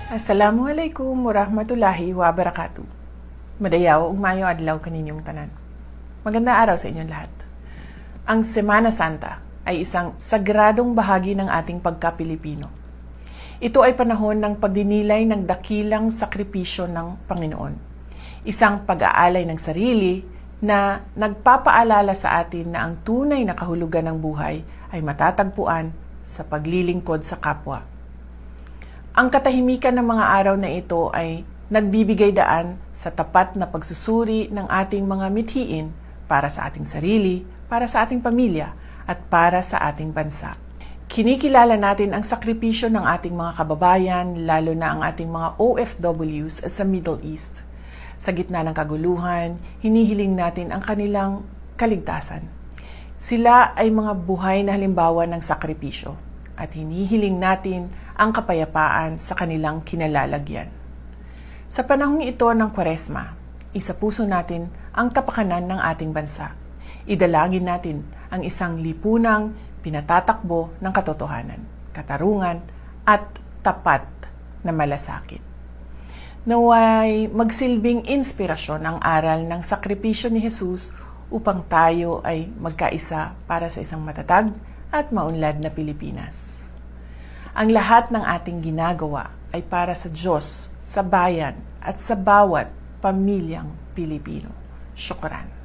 Assalamualaikum warahmatullahi wabarakatuh. Madayaw ug maayo adlaw kaninyong tanan. Magandang araw sa inyong lahat. Ang Semana Santa ay isang sagradong bahagi ng ating pagka-Pilipino. Ito ay panahon ng pagdinilay ng dakilang sakripisyo ng Panginoon. Isang pag-aalay ng sarili na nagpapaalala sa atin na ang tunay na kahulugan ng buhay ay matatagpuan sa paglilingkod sa kapwa. Ang katahimikan ng mga araw na ito ay nagbibigay daan sa tapat na pagsusuri ng ating mga mithiin para sa ating sarili, para sa ating pamilya, at para sa ating bansa. Kinikilala natin ang sakripisyo ng ating mga kababayan, lalo na ang ating mga OFWs sa Middle East. Sa gitna ng kaguluhan, hinihiling natin ang kanilang kaligtasan. Sila ay mga buhay na halimbawa ng sakripisyo at hinihiling natin ang kapayapaan sa kanilang kinalalagyan. Sa panahong ito ng Kwaresma, isapuso natin ang kapakanan ng ating bansa. Idalangin natin ang isang lipunang pinatatakbo ng katotohanan, katarungan at tapat na malasakit. Naway magsilbing inspirasyon ang aral ng sakripisyo ni Jesus upang tayo ay magkaisa para sa isang matatag at maunlad na Pilipinas. Ang lahat ng ating ginagawa ay para sa Diyos, sa bayan at sa bawat pamilyang Pilipino. Syukran.